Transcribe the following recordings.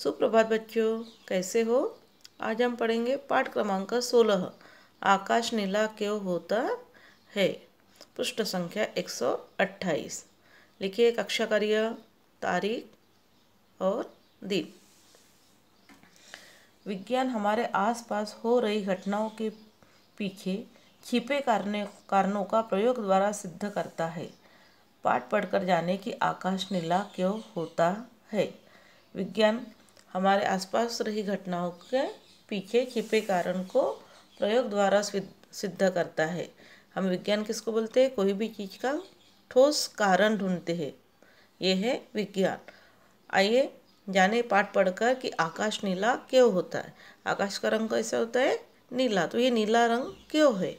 सुप्रभात बच्चों, कैसे हो। आज हम पढ़ेंगे पाठ क्रमांक 16 आकाश नीला क्यों होता है। पृष्ठ संख्या 128। लिखिए कक्षा कार्य, तारीख और दिन। विज्ञान हमारे आसपास हो रही घटनाओं के पीछे छिपे कारणों का प्रयोग द्वारा सिद्ध करता है। पाठ पढ़कर जाने कि आकाश नीला क्यों होता है। विज्ञान हमारे आसपास रही घटनाओं के पीछे छिपे कारण को प्रयोग द्वारा सिद्ध करता है। हम विज्ञान किसको बोलते हैं? कोई भी चीज़ का ठोस कारण ढूंढते हैं, ये है विज्ञान। आइए जाने पाठ पढ़कर कि आकाश नीला क्यों होता है। आकाश का रंग कैसा होता है? नीला। तो ये नीला रंग क्यों है?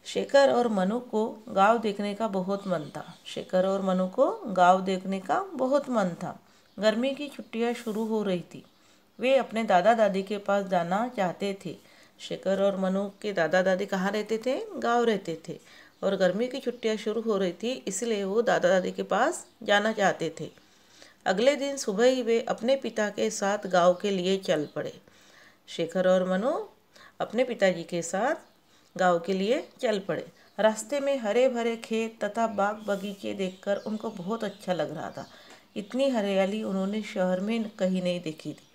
शेखर और मनु को गांव देखने का बहुत मन था। शेखर और मनु को गांव देखने का बहुत मन था। गर्मी की छुट्टियां शुरू हो रही थी। वे अपने दादा दादी के पास जाना चाहते थे। शेखर और मनु के दादा दादी कहाँ रहते थे? गांव रहते थे। और गर्मी की छुट्टियां शुरू हो रही थी, इसलिए वो दादा दादी के पास जाना चाहते थे। अगले दिन सुबह ही वे अपने पिता के साथ गांव के लिए चल पड़े। शेखर और मनु अपने पिताजी के साथ गांव के लिए चल पड़े। रास्ते में हरे भरे खेत तथा बाग बगीचे देखकर उनको बहुत अच्छा लग रहा था। इतनी हरियाली उन्होंने शहर में कहीं नहीं देखी थी।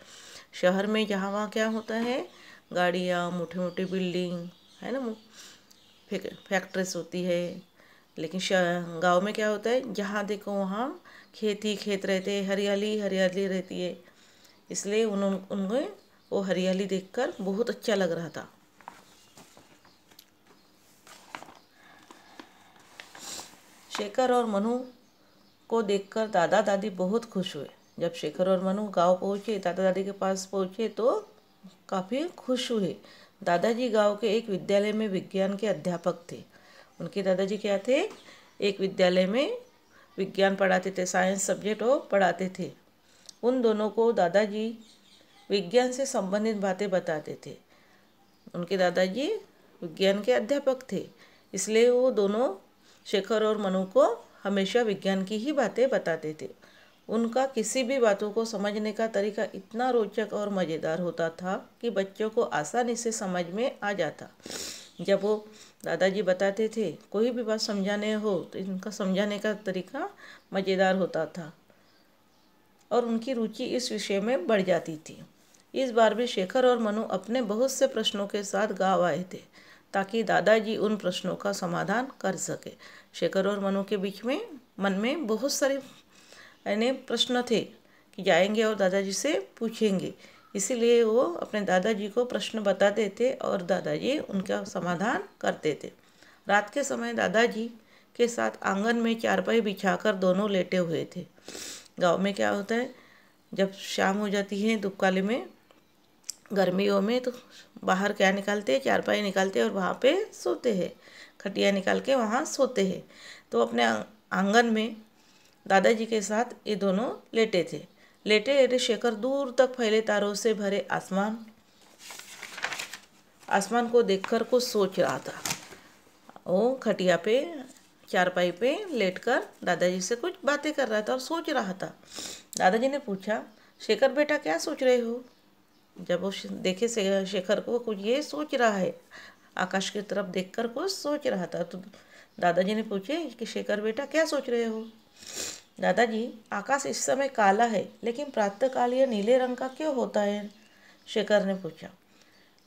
शहर में जहाँ वहाँ क्या होता है? गाड़ियाँ, मोटे मोटे बिल्डिंग है ना, फैक्ट्रीज होती है। लेकिन गांव में क्या होता है? जहाँ देखो वहाँ खेत ही खेत रहते हैं, हरियाली हरियाली रहती है। इसलिए उन्हें वो हरियाली देखकर बहुत अच्छा लग रहा था। शेखर और मनु को देखकर दादा दादी बहुत खुश हुए। जब शेखर और मनु गांव पहुंचे, दादा दादी के पास पहुंचे तो काफ़ी खुश हुए। दादाजी गांव के एक विद्यालय में विज्ञान के अध्यापक थे। उनके दादाजी क्या थे? एक विद्यालय में विज्ञान पढ़ाते थे, साइंस सब्जेक्ट वो पढ़ाते थे। उन दोनों को दादाजी विज्ञान से संबंधित बातें बताते थे। उनके दादाजी विज्ञान के अध्यापक थे, इसलिए वो दोनों शेखर और मनु को हमेशा विज्ञान की ही बातें बताते थे। उनका किसी भी बातों को समझने का तरीका इतना रोचक और मज़ेदार होता था कि बच्चों को आसानी से समझ में आ जाता। जब वो दादाजी बताते थे, कोई भी बात समझाने हो तो इनका समझाने का तरीका मज़ेदार होता था और उनकी रुचि इस विषय में बढ़ जाती थी। इस बार भी शेखर और मनु अपने बहुत से प्रश्नों के साथ गाँव आए थे ताकि दादाजी उन प्रश्नों का समाधान कर सके। शेखर और मनु के बीच में मन में बहुत सारे प्रश्न थे कि जाएंगे और दादाजी से पूछेंगे। इसीलिए वो अपने दादाजी को प्रश्न बताते थे और दादाजी उनका समाधान करते थे। रात के समय दादाजी के साथ आंगन में चारपाई बिछाकर दोनों लेटे हुए थे। गांव में क्या होता है? जब शाम हो जाती है दुपकाली में, गर्मियों में, तो बाहर क्या निकालते हैं? चारपाई निकालते हैं और वहाँ पे सोते हैं। खटिया निकाल के वहाँ सोते हैं। तो अपने आंगन में दादाजी के साथ ये दोनों लेटे थे। लेटे लेटे शेखर दूर तक फैले तारों से भरे आसमान को देखकर कुछ सोच रहा था। वो खटिया पे, चारपाई पे लेटकर दादाजी से कुछ बातें कर रहा था और सोच रहा था। दादाजी ने पूछा, शेखर बेटा क्या सोच रहे हो? जब वो देखे शेखर को कुछ ये सोच रहा है, आकाश की तरफ देखकर कुछ सोच रहा था, तो दादाजी ने पूछे कि शेखर बेटा क्या सोच रहे हो? दादाजी, आकाश इस समय काला है, लेकिन प्रातःकाल यह नीले रंग का क्यों होता है? शेखर ने पूछा।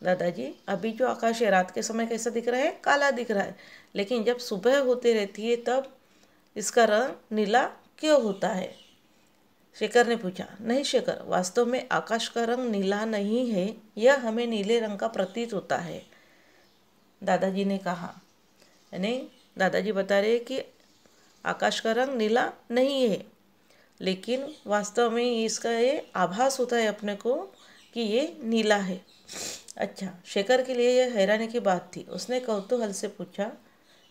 दादाजी, अभी जो आकाश है रात के समय कैसा दिख रहा है? काला दिख रहा है, लेकिन जब सुबह होती रहती है तब इसका रंग नीला क्यों होता है? शेखर ने पूछा। नहीं शेखर, वास्तव में आकाश का रंग नीला नहीं है, यह हमें नीले रंग का प्रतीत होता है, दादाजी ने कहा। यानी दादाजी बता रहे कि आकाश का रंग नीला नहीं है, लेकिन वास्तव में इसका ये आभास होता है अपने को कि ये नीला है। अच्छा, शेखर के लिए यह हैरानी की बात थी। उसने कौतूहल से पूछा,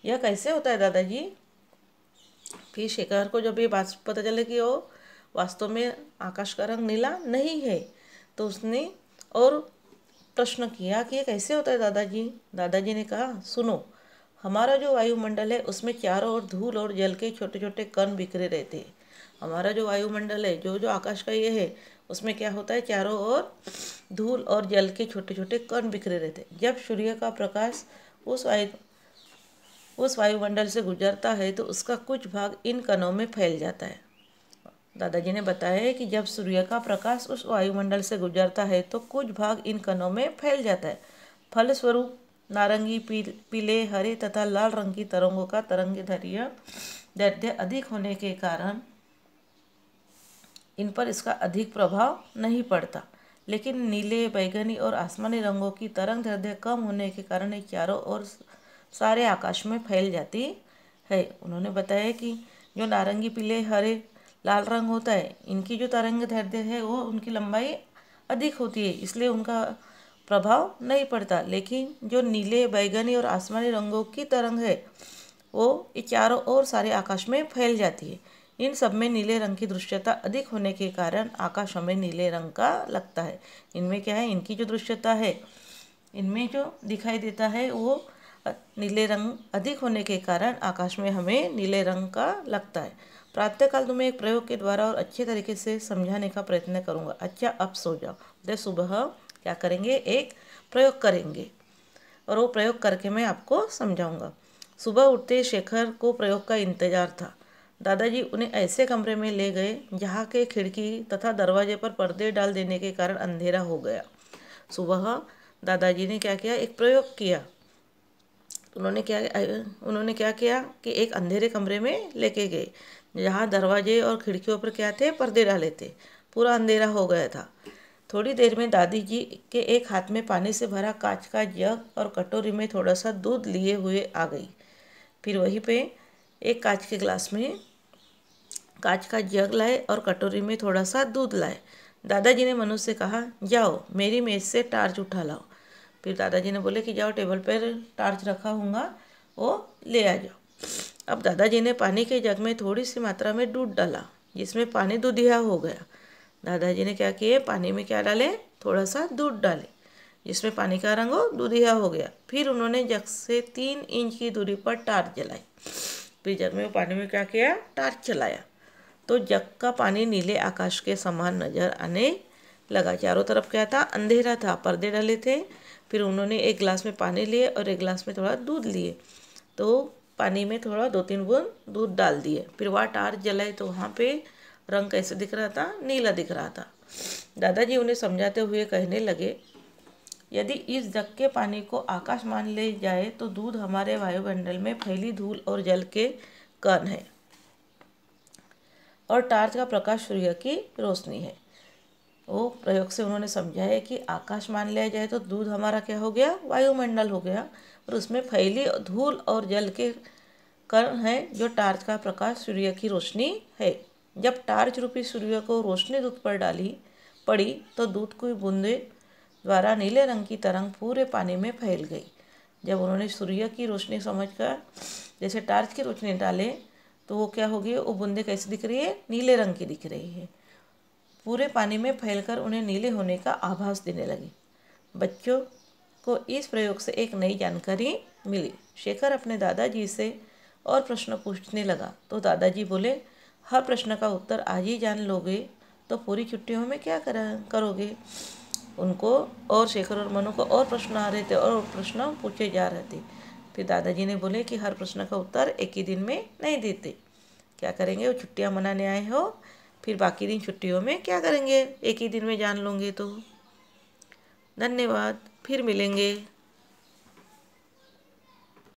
यह कैसे होता है दादाजी? फिर शेखर को जब ये बात पता चले कि वो वास्तव में आकाश का रंग नीला नहीं है, तो उसने और प्रश्न किया कि ये कैसे होता है दादाजी? दादाजी ने कहा, सुनो, हमारा जो वायुमंडल है उसमें चारों ओर धूल और जल के छोटे छोटे कण बिखरे रहते हैं। हमारा जो वायुमंडल है, जो जो आकाश का ये है, उसमें क्या होता है, चारों ओर धूल और जल के छोटे छोटे कण बिखरे रहते हैं। जब सूर्य का प्रकाश उस वायुमंडल से गुजरता है तो उसका कुछ भाग इन कणों में फैल जाता है। दादाजी ने बताया कि जब सूर्य का प्रकाश उस वायुमंडल से गुजरता है तो कुछ भाग इन कणों में फैल जाता है। फलस्वरूप नारंगी, पीले, हरे तथा लाल रंग की तरंगों का दैर्ध्य अधिक होने के कारण इन पर इसका अधिक प्रभाव नहीं पड़ता। लेकिन नीले, बैगनी और आसमानी रंगों की तरंग दैर्ध्य कम होने के कारण ये चारों ओर सारे आकाश में फैल जाती है। उन्होंने बताया कि जो नारंगी, पीले, हरे, लाल रंग होता है, इनकी जो तरंग दैर्ध्य है वो उनकी लंबाई अधिक होती है, इसलिए उनका प्रभाव नहीं पड़ता। लेकिन जो नीले, बैगनी और आसमानी रंगों की तरंग है वो ये चारों ओर सारे आकाश में फैल जाती है। इन सब में नीले रंग की दृश्यता अधिक होने के कारण आकाश हमें नीले रंग का लगता है। इनमें क्या है, इनकी जो दृश्यता है, इनमें जो दिखाई देता है वो नीले रंग अधिक होने के कारण आकाश में हमें नीले रंग का लगता है। प्रातःकाल तुम्हें एक प्रयोग के द्वारा और अच्छे तरीके से समझाने का प्रयत्न करूँगा। अच्छा, अब सो जाओ। तो सुबह क्या करेंगे, एक प्रयोग करेंगे और वो प्रयोग करके मैं आपको समझाऊंगा। सुबह उठते शेखर को प्रयोग का इंतजार था। दादाजी उन्हें ऐसे कमरे में ले गए जहाँ के खिड़की तथा दरवाजे पर पर्दे डाल देने के कारण अंधेरा हो गया। सुबह दादाजी ने क्या किया, एक प्रयोग किया। उन्होंने क्या किया कि एक अंधेरे कमरे में लेके गए जहाँ दरवाजे और खिड़कियों पर क्या थे, पर्दे डाले थे। पूरा अंधेरा हो गया था। थोड़ी देर में दादी जी के एक हाथ में पानी से भरा कांच का जग और कटोरी में थोड़ा सा दूध लिए हुए आ गई। फिर वहीं पे एक कांच के गिलास में कांच का जग लाए और कटोरी में थोड़ा सा दूध लाए। दादाजी ने मनु से कहा, जाओ मेरी मेज से टार्च उठा लाओ। फिर दादाजी ने बोले कि जाओ टेबल पर टार्च रखा होगा, वो ले आ जाओ। अब दादाजी ने पानी के जग में थोड़ी सी मात्रा में दूध डाला, जिसमें पानी दूधिया हो गया। दादाजी ने क्या किए, पानी में क्या डाले, थोड़ा सा दूध डाले, जिसमें पानी का रंग दूधिया हो गया। फिर उन्होंने जग से 3 इंच की दूरी पर टार्च जलाई। फिर जग में पानी में क्या किया, टार्च चलाया तो जग का पानी नीले आकाश के समान नजर आने लगा। चारों तरफ क्या था, अंधेरा था, पर्दे डाले थे। फिर उन्होंने एक गिलास में पानी लिए और एक गिलास में थोड़ा दूध लिए, तो पानी में थोड़ा 2-3 बूंद दूध डाल दिए। फिर वह टार्च जलाई तो वहाँ पे रंग कैसे दिख रहा था, नीला दिख रहा था। दादाजी उन्हें समझाते हुए कहने लगे, यदि इस जग के पानी को आकाश मान ले जाए तो दूध हमारे वायुमंडल में फैली धूल और जल के कण है और टार्च का प्रकाश सूर्य की रोशनी है। वो प्रयोग से उन्होंने समझाया कि आकाश मान लिया जाए तो दूध हमारा क्या हो गया, वायुमंडल हो गया, और उसमें फैली धूल और जल के कण है जो टार्च का प्रकाश सूर्य की रोशनी है। जब टार्च रूपी सूर्य को रोशनी दूध पर पड़ी तो दूध की बूंदे द्वारा नीले रंग की तरंग पूरे पानी में फैल गई। जब उन्होंने सूर्य की रोशनी समझकर जैसे टार्च की रोशनी डाले तो वो क्या हो गई, वो बूंदे कैसे दिख रही है, नीले रंग की दिख रही है। पूरे पानी में फैलकर उन्हें नीले होने का आभास देने लगी। बच्चों को इस प्रयोग से एक नई जानकारी मिली। शेखर अपने दादाजी से और प्रश्न पूछने लगा तो दादाजी बोले, हर प्रश्न का उत्तर आज ही जान लोगे तो पूरी छुट्टियों में क्या करोगे। उनको और शेखर और मनु को और प्रश्न आ रहे थे और प्रश्न पूछे जा रहे थे। फिर दादाजी ने बोले कि हर प्रश्न का उत्तर एक ही दिन में नहीं देते। क्या करेंगे, वो छुट्टियां मनाने आए हो, फिर बाकी दिन छुट्टियों में क्या करेंगे, एक ही दिन में जान लोगे तो। धन्यवाद, फिर मिलेंगे।